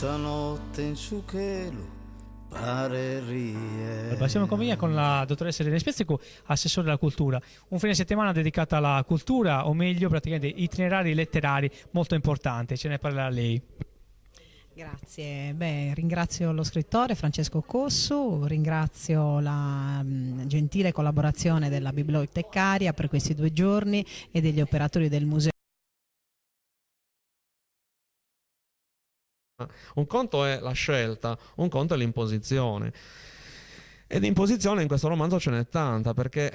Stanotte in su cielo pare rie. Siamo in compagnia con la dottoressa Irene Spezzico, assessore della cultura. Un fine settimana dedicato alla cultura, o meglio praticamente itinerari letterari molto importanti. Ce ne parlerà lei. Grazie, ringrazio lo scrittore Francesco Cossu, ringrazio la gentile collaborazione della bibliotecaria per questi 2 giorni e degli operatori del museo. Un conto è la scelta, un conto è l'imposizione. E di imposizione in questo romanzo ce n'è tanta, perché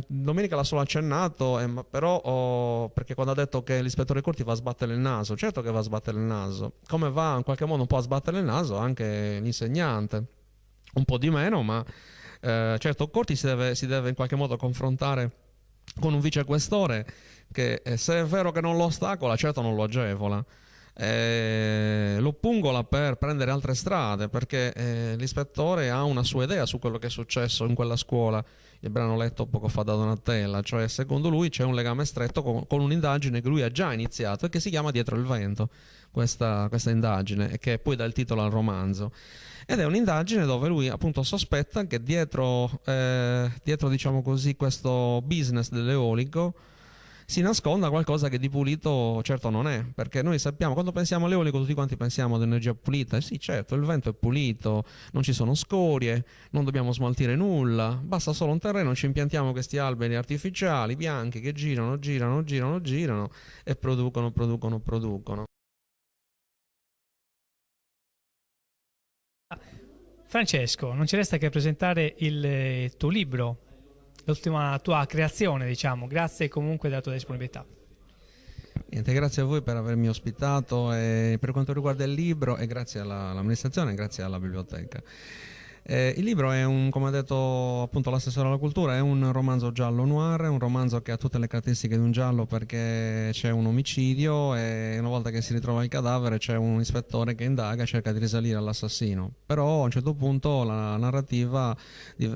Domenica l'ha solo accennato, però perché quando ha detto che l'ispettore Curti va a sbattere il naso, certo che va a sbattere il naso, come va in qualche modo un po' a sbattere il naso anche l'insegnante, un po' di meno, ma certo Curti si deve in qualche modo confrontare con un vicequestore che se è vero che non lo ostacola, certo non lo agevola. Lo pungola per prendere altre strade, perché l'ispettore ha una sua idea su quello che è successo in quella scuola. Il brano letto poco fa da Donatella, cioè secondo lui c'è un legame stretto con un'indagine che lui ha già iniziato e che si chiama Dietro il vento, questa indagine, e che poi dà il titolo al romanzo. Ed è un'indagine dove lui appunto sospetta che dietro diciamo così questo business dell'eolico si nasconda qualcosa che di pulito certo non è, perché noi sappiamo, quando pensiamo all'eolico tutti quanti pensiamo ad energia pulita, sì certo, il vento è pulito, non ci sono scorie, non dobbiamo smaltire nulla, basta solo un terreno, ci impiantiamo questi alberi artificiali, bianchi, che girano e producono. Francesco, non ci resta che presentare il tuo libro, l'ultima tua creazione, diciamo. Grazie comunque della tua disponibilità. Niente, grazie a voi per avermi ospitato e per quanto riguarda il libro, e grazie all'amministrazione e grazie alla biblioteca. Il libro è come ha detto appunto l'assessore alla cultura, è un romanzo giallo noir, è un romanzo che ha tutte le caratteristiche di un giallo perché c'è un omicidio e una volta che si ritrova il cadavere c'è un ispettore che indaga e cerca di risalire all'assassino. Però a un certo punto la narrativa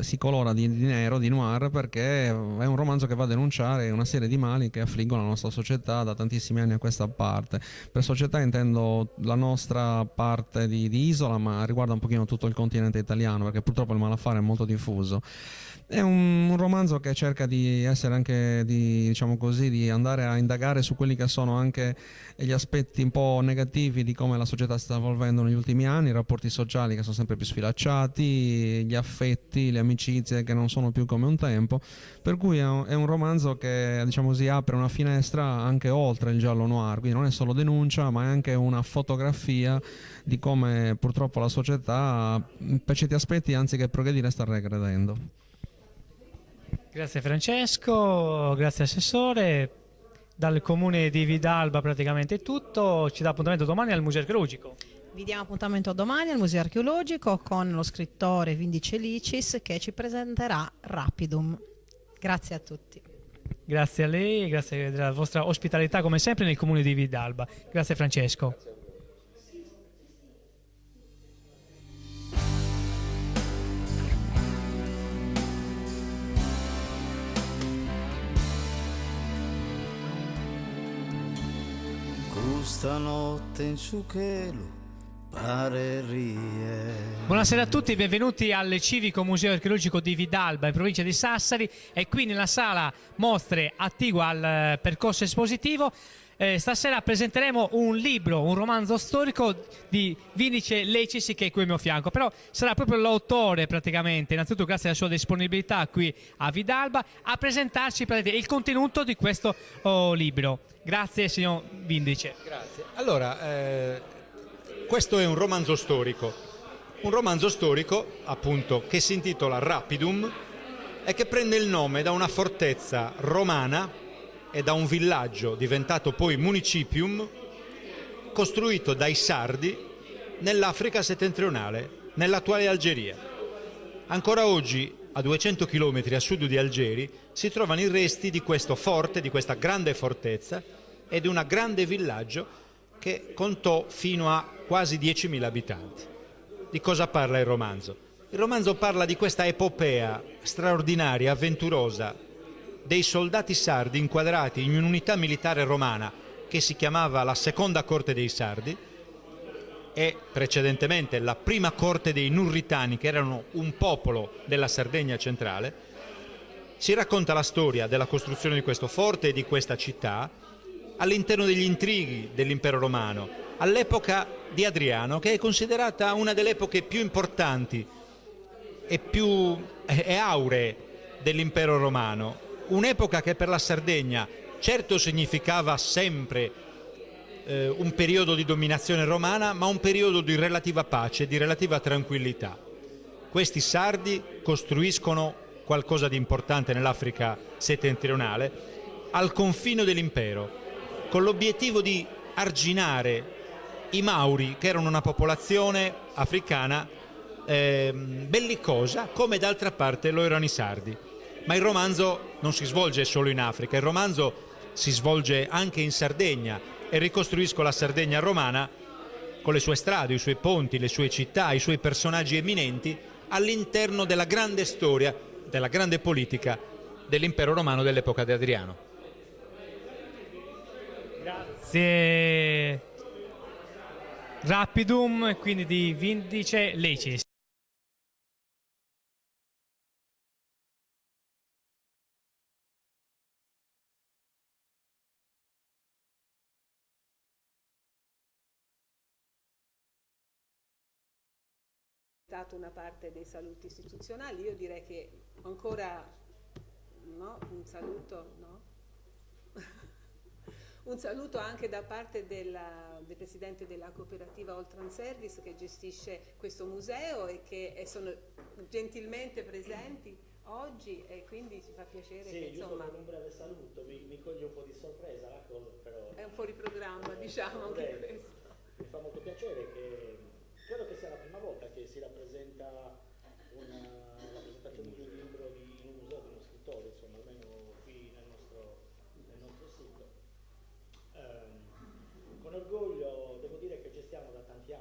si colora di nero, di noir, perché è un romanzo che va a denunciare una serie di mali che affliggono la nostra società da tantissimi anni a questa parte. Per società intendo la nostra parte di isola, ma riguarda un pochino tutto il continente italiano, perché purtroppo il malaffare è molto diffuso. È un romanzo che cerca di essere anche diciamo così, di andare a indagare su quelli che sono anche gli aspetti un po' negativi di come la società si sta evolvendo negli ultimi anni, i rapporti sociali che sono sempre più sfilacciati, gli affetti, le amicizie che non sono più come un tempo, per cui è un romanzo che diciamo così apre una finestra anche oltre il giallo noir, quindi non è solo denuncia ma è anche una fotografia di come purtroppo la società per certi aspetti anziché progredire sta regredendo. Grazie Francesco, grazie Assessore. Dal comune di Vidalba praticamente è tutto, ci dà appuntamento domani al Museo Archeologico. Vi diamo appuntamento domani al Museo Archeologico con lo scrittore Vindice Licis che ci presenterà Rapidum. Grazie a tutti. Grazie a lei, grazie della vostra ospitalità come sempre nel comune di Vidalba. Grazie Francesco. Stanotte in su cielo pare rie. Buonasera a tutti, benvenuti al Civico Museo Archeologico di Vidalba in provincia di Sassari e qui nella sala mostre attigua al percorso espositivo. Stasera presenteremo un libro, un romanzo storico di Vindice Licis che è qui al mio fianco, però sarà proprio l'autore praticamente, innanzitutto grazie alla sua disponibilità qui a Vidalba, a presentarci il contenuto di questo libro. Grazie signor Vindice. Grazie. Allora, questo è un romanzo storico appunto che si intitola Rapidum e che prende il nome da una fortezza romana e da un villaggio diventato poi municipium costruito dai Sardi nell'Africa settentrionale, nell'attuale Algeria. Ancora oggi, a 200 km a sud di Algeri, si trovano i resti di questo forte, di questa grande fortezza e di un grande villaggio che contò fino a quasi 10.000 abitanti. Di cosa parla il romanzo? Il romanzo parla di questa epopea straordinaria, avventurosa, dei soldati sardi inquadrati in un'unità militare romana che si chiamava la Seconda Corte dei Sardi, e precedentemente la prima corte dei Nurritani, che erano un popolo della Sardegna centrale, si racconta la storia della costruzione di questo forte e di questa città all'interno degli intrighi dell'impero romano, all'epoca di Adriano, che è considerata una delle epoche più importanti e auree dell'impero romano, un'epoca che per la Sardegna certo significava sempre un periodo di dominazione romana, ma un periodo di relativa pace, di relativa tranquillità. Questi sardi costruiscono qualcosa di importante nell'Africa settentrionale, al confine dell'impero, con l'obiettivo di arginare i Mauri, che erano una popolazione africana bellicosa, come d'altra parte lo erano i sardi. Ma il romanzo non si svolge solo in Africa, il romanzo si svolge anche in Sardegna, e ricostruisco la Sardegna romana con le sue strade, i suoi ponti, le sue città, i suoi personaggi eminenti all'interno della grande storia, della grande politica dell'impero romano dell'epoca di Adriano. Grazie Rapidum, quindi di Vindice Lecis. Una parte dei saluti istituzionali, io direi che ancora no, un saluto, no? Un saluto anche da parte del presidente della cooperativa Oltran Service che gestisce questo museo e che sono gentilmente presenti oggi, e quindi ci fa piacere che insomma... Giusto per un breve saluto, mi coglie un po' di sorpresa la cosa, però... È un fuori programma, diciamo, anche questo. Mi fa molto piacere che... Credo che sia la prima volta che si rappresenta la presentazione di un libro in un museo di uno scrittore, insomma, almeno qui nel nostro sito. Con orgoglio devo dire che gestiamo da qualche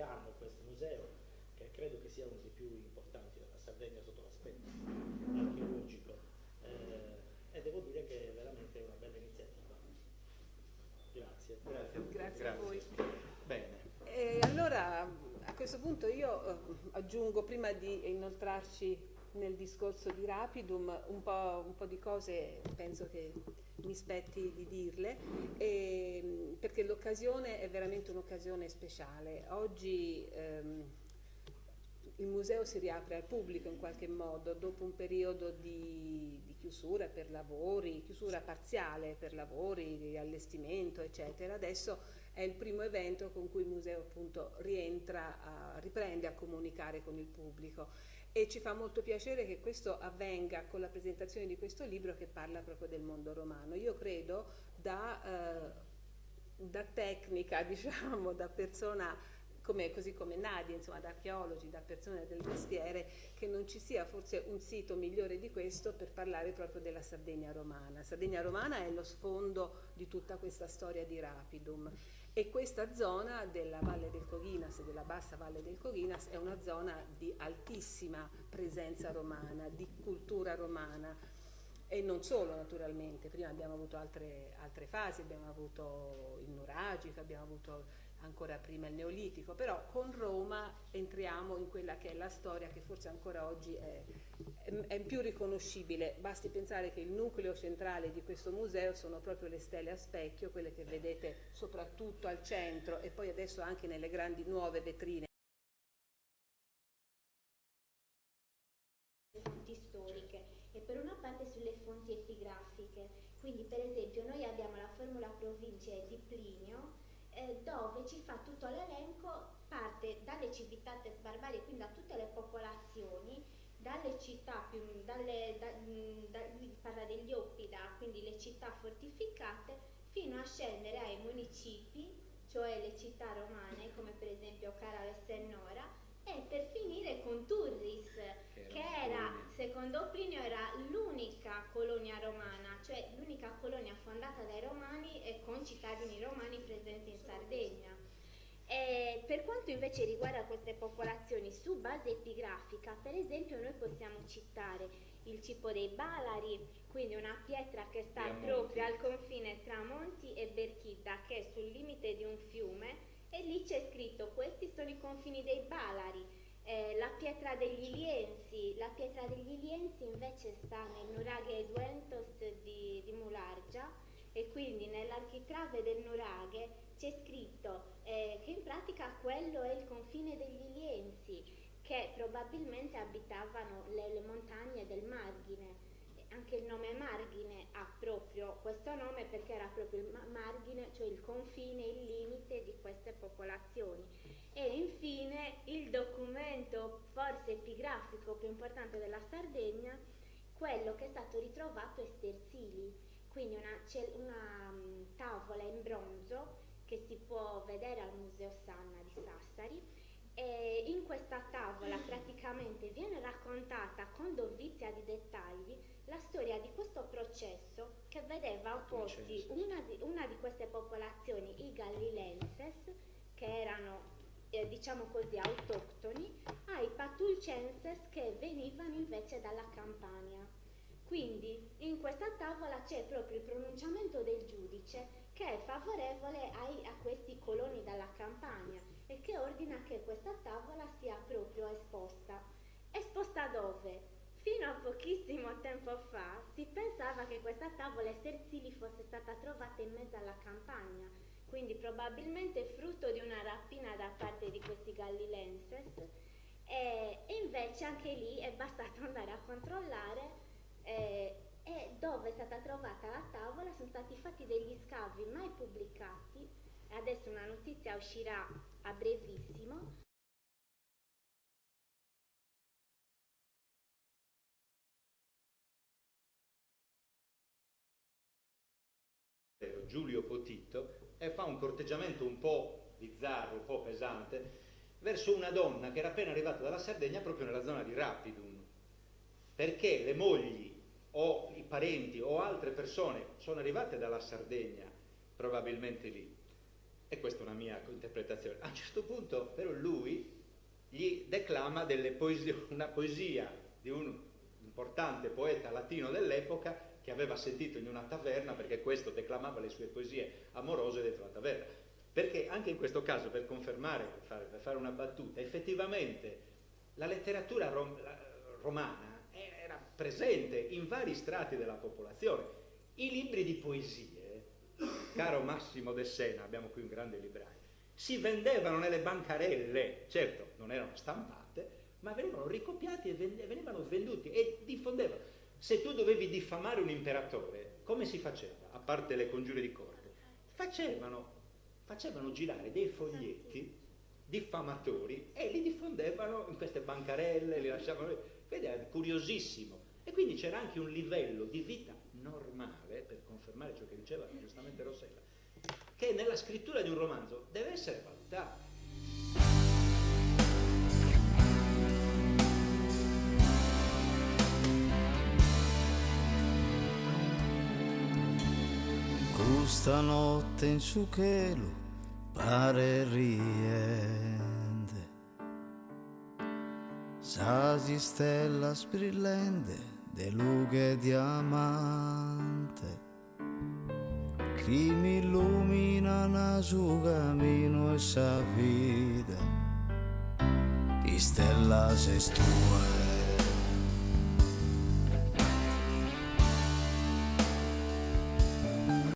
anno questo museo, che credo che sia uno dei più importanti della Sardegna sotto l'aspetto archeologico, e devo dire che è veramente una bella iniziativa. Grazie a voi. Bene. Allora, a questo punto io aggiungo, prima di inoltrarci nel discorso di Rapidum, un po' di cose penso che mi spetti di dirle, perché l'occasione è veramente un'occasione speciale. Oggi il museo si riapre al pubblico in qualche modo, dopo un periodo di chiusura per lavori, chiusura parziale per lavori, di allestimento, eccetera. Adesso è il primo evento con cui il museo appunto riprende a comunicare con il pubblico, e ci fa molto piacere che questo avvenga con la presentazione di questo libro che parla proprio del mondo romano. Io credo da tecnica, diciamo, da persona così come Nadia, insomma, da archeologi, da persone del mestiere, che non ci sia forse un sito migliore di questo per parlare proprio della Sardegna romana. Sardegna romana è lo sfondo di tutta questa storia di Rapidum, e questa zona della Valle del Coghinas, della bassa Valle del Coghinas, è una zona di altissima presenza romana, di cultura romana, e non solo, naturalmente. Prima abbiamo avuto altre fasi, abbiamo avuto il Nuragico, abbiamo avuto ancora prima il Neolitico, però con Roma entriamo in quella che è la storia che forse ancora oggi è più riconoscibile. Basti pensare che il nucleo centrale di questo museo sono proprio le stele a specchio, quelle che vedete soprattutto al centro e poi adesso anche nelle grandi nuove vetrine. Fonti storiche e per una parte sulle fonti epigrafiche, quindi per esempio noi abbiamo la formula provincia di Plinio, dove ci fa tutto l'elenco, parte dalle civitate barbarie, quindi da tutte le popolazioni, dalle città parla degli Oppida, quindi le città fortificate, fino a scendere ai municipi, cioè le città romane come per esempio Carale e Sennora, e per finire con Turris, che era, secondo Plinio, era l'unica colonia romana, cioè l'unica colonia fondata dai romani e con cittadini romani presenti in Sardegna. E per quanto invece riguarda queste popolazioni su base epigrafica, per esempio noi possiamo citare il Cipo dei Balari, quindi una pietra che sta proprio al confine tra Monti e Berchida, che è sul limite di un fiume, e lì c'è scritto: questi sono i confini dei Balari. La pietra degli Lienzi invece sta nel nuraghe Eduentos di Mulargia, e quindi nell'architrave del nuraghe c'è scritto che in pratica quello è il confine degli Lienzi, che probabilmente abitavano le montagne del Marghine. Anche il nome Marghine ha proprio questo nome perché era proprio il margine, cioè il confine, il limite di queste popolazioni. E infine il documento forse epigrafico più importante della Sardegna, quello che è stato ritrovato a Sterzili, quindi c'è una tavola in bronzo che si può vedere al Museo Sanna di Sassari. E in questa tavola praticamente viene raccontata con dovizia di dettagli la storia di questo processo che vedeva opposti una di queste popolazioni, i Gallilenses, che erano diciamo così autoctoni, ai Patulcenses che venivano invece dalla Campania. Quindi in questa tavola c'è proprio il pronunciamento del giudice che è favorevole a questi coloni dalla Campania e che ordina che questa tavola sia proprio esposta. Esposta dove? Fino a pochissimo tempo fa si pensava che questa tavola Sterzili fosse stata trovata in mezzo alla campagna, quindi probabilmente frutto di una rapina da parte di questi Gallilenses, e invece anche lì è bastato andare a controllare e dove è stata trovata la tavola sono stati fatti degli scavi mai pubblicati. Adesso una notizia uscirà a brevissimo. Giulio Potito, e fa un corteggiamento un po' bizzarro, un po' pesante, verso una donna che era appena arrivata dalla Sardegna proprio nella zona di Rapidum, perché le mogli o i parenti o altre persone sono arrivate dalla Sardegna, probabilmente lì. E questa è una mia interpretazione. A un certo punto però lui gli declama una poesia di un importante poeta latino dell'epoca che aveva sentito in una taverna, perché questo declamava le sue poesie amorose dentro la taverna. Perché anche in questo caso, per confermare, per fare una battuta, effettivamente la letteratura romana era presente in vari strati della popolazione. I libri di poesie, caro Massimo De Sena, abbiamo qui un grande libraio, si vendevano nelle bancarelle, certo non erano stampate, ma venivano ricopiati e venivano venduti e diffondevano. Se tu dovevi diffamare un imperatore, come si faceva? A parte le congiure di corte, facevano girare dei foglietti diffamatori e li diffondevano in queste bancarelle, li lasciavano. Vedi, è curiosissimo. E quindi c'era anche un livello di vita normale, per confermare ciò che diceva giustamente Rossella, che nella scrittura di un romanzo deve essere valutato. Questa notte in su cielo pare riende, sasi stella brillante de lughe diamante, chi mi illumina su cammino e sa vita, di stella sei stue.